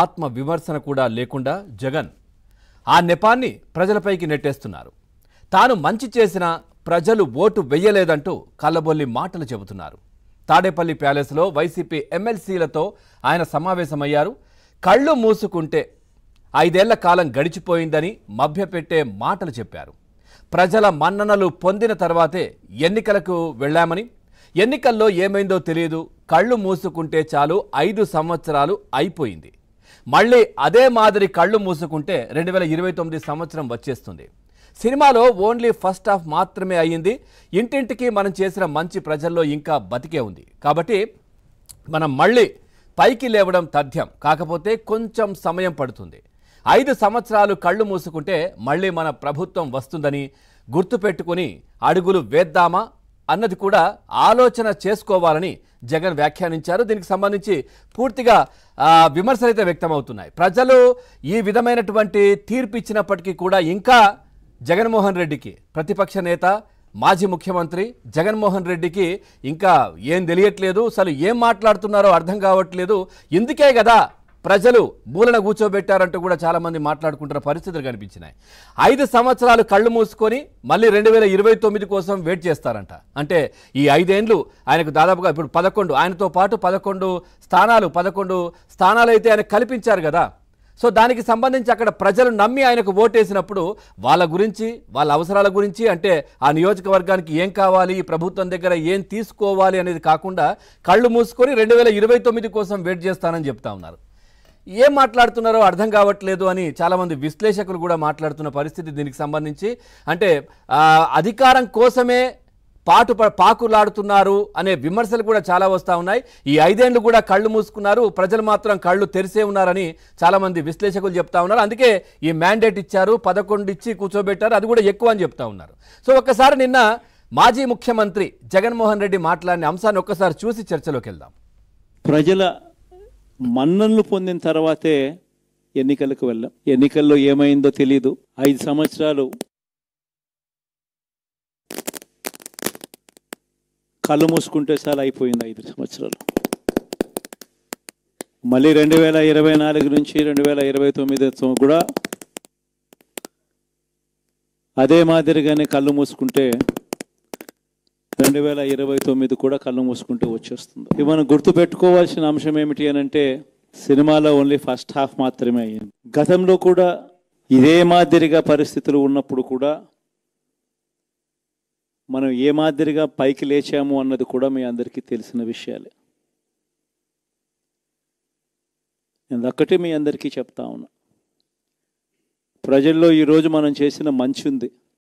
ఆత్మ విమర్శన కూడా లేకుండా జగన్ ఆ నెపాన్ని ప్రజలపైకి నెట్టేస్తున్నారు. తాను మంచి చేసినా ప్రజలు ఓటు వెయ్యలేదంటూ కల్లబొల్లి మాటలు చెబుతున్నారు. తాడేపల్లి ప్యాలెస్లో వైసీపీ ఎమ్మెల్సీలతో ఆయన సమావేశమయ్యారు. కళ్ళు మూసుకుంటే 5 ఏళ్ల కాలం గడిచిపోయిందని మభ్యపెట్టే మాటలు చెప్పారు. ప్రజల మన్ననలు పొందిన తర్వాతే ఎన్నికలకు వెళ్లామని, ఎన్నికల్లో ఏమైందో తెలియదు, కళ్ళు మూసుకుంటే చాలు 5 సంవత్సరాలు అయిపోయింది, మళ్ళీ అదే మాదిరి కళ్ళు మూసుకుంటే 2029 సంవత్సరం వచ్చేస్తుంది. సినిమాలో ఓన్లీ ఫస్ట్ హాఫ్ మాత్రమే అయ్యింది. ఇంటింటికి మనం చేసిన మంచి ప్రజల్లో ఇంకా బతికే ఉంది. కాబట్టి మనం మళ్ళీ పైకి లేవడం తథ్యం. కాకపోతే కొంచెం సమయం పడుతుంది. 5 సంవత్సరాలు కళ్ళు మూసుకుంటే మళ్ళీ మన ప్రభుత్వం వస్తుందని గుర్తుపెట్టుకుని అడుగులు వేద్దామా అన్నది కూడా ఆలోచన చేసుకోవాలని జగన్ వ్యాఖ్యానించారు. దీనికి సంబంధించి పూర్తిగా విమర్శలు అయితే వ్యక్తమవుతున్నాయి. ప్రజలు ఈ విధమైనటువంటి తీర్పు ఇచ్చినప్పటికీ కూడా ఇంకా జగన్మోహన్ రెడ్డికి, ప్రతిపక్ష నేత మాజీ ముఖ్యమంత్రి జగన్మోహన్ రెడ్డికి ఇంకా ఏం తెలియట్లేదు, అసలు ఏం మాట్లాడుతున్నారో అర్థం కావట్లేదు. ఇందుకే కదా ప్రజలు మూలన కూర్చోబెట్టారంటూ కూడా చాలామంది మాట్లాడుకుంటున్న పరిస్థితులు కనిపించినాయి. 5 సంవత్సరాలు కళ్ళు మూసుకొని మళ్ళీ 2029 కోసం వెయిట్ చేస్తారంట. అంటే ఈ 5 ఏళ్ళు ఆయనకు దాదాపుగా ఇప్పుడు 11, ఆయనతో పాటు 11 స్థానాలు అయితే ఆయన కల్పించారు కదా. సో దానికి సంబంధించి అక్కడ ప్రజలు నమ్మి ఆయనకు ఓటేసినప్పుడు వాళ్ళ గురించి, వాళ్ళ అవసరాల గురించి, అంటే ఆ నియోజకవర్గానికి ఏం కావాలి, ఈ ప్రభుత్వం దగ్గర ఏం తీసుకోవాలి అనేది కాకుండా కళ్ళు మూసుకొని 2029 కోసం వెయిట్ చేస్తానని చెప్తా ఉన్నారు. ఏం మాట్లాడుతున్నారో అర్థం కావట్లేదు అని చాలామంది విశ్లేషకులు కూడా మాట్లాడుతున్న పరిస్థితి దీనికి సంబంధించి. అంటే అధికారం కోసమే పాకులాడుతున్నారు అనే విమర్శలు కూడా చాలా వస్తూ ఉన్నాయి. ఈ 5 ఏళ్ళు కూడా కళ్ళు మూసుకున్నారు, ప్రజలు మాత్రం కళ్ళు తెరిసే ఉన్నారని చాలామంది విశ్లేషకులు చెప్తా ఉన్నారు. అందుకే ఈ మ్యాండేట్ ఇచ్చారు, 11 ఇచ్చి కూర్చోబెట్టారు, అది కూడా ఎక్కువ అని చెప్తా ఉన్నారు. సో ఒక్కసారి నిన్న మాజీ ముఖ్యమంత్రి జగన్మోహన్ రెడ్డి మాట్లాడిన అంశాన్ని ఒక్కసారి చూసి చర్చలోకి వెళ్దాం. ప్రజల మన్ననలు పొందిన తర్వాతే ఎన్నికలకు వెళ్ళాం. ఎన్నికల్లో ఏమైందో తెలీదు. 5 సంవత్సరాలు కళ్ళు మూసుకుంటే చాలా అయిపోయింది. 5 సంవత్సరాలు మళ్ళీ 2024 నుంచి 2029 కూడా అదే మాదిరిగానే కళ్ళు మూసుకుంటే 2029 కూడా కళ్ళు మూసుకుంటూ వచ్చేస్తుంది. ఇవి మనం గుర్తుపెట్టుకోవాల్సిన అంశం ఏమిటి అని అంటే, సినిమాలో ఓన్లీ ఫస్ట్ హాఫ్ మాత్రమే అయ్యింది. గతంలో కూడా ఇదే మాదిరిగా పరిస్థితులు ఉన్నప్పుడు కూడా మనం ఏ మాదిరిగా పైకి లేచాము అన్నది కూడా మీ అందరికీ తెలిసిన విషయాలే. నేను ఒక్కటే మీ అందరికీ చెప్తా ఉన్నా, ప్రజల్లో ఈరోజు మనం చేసిన మంచి ఉంది.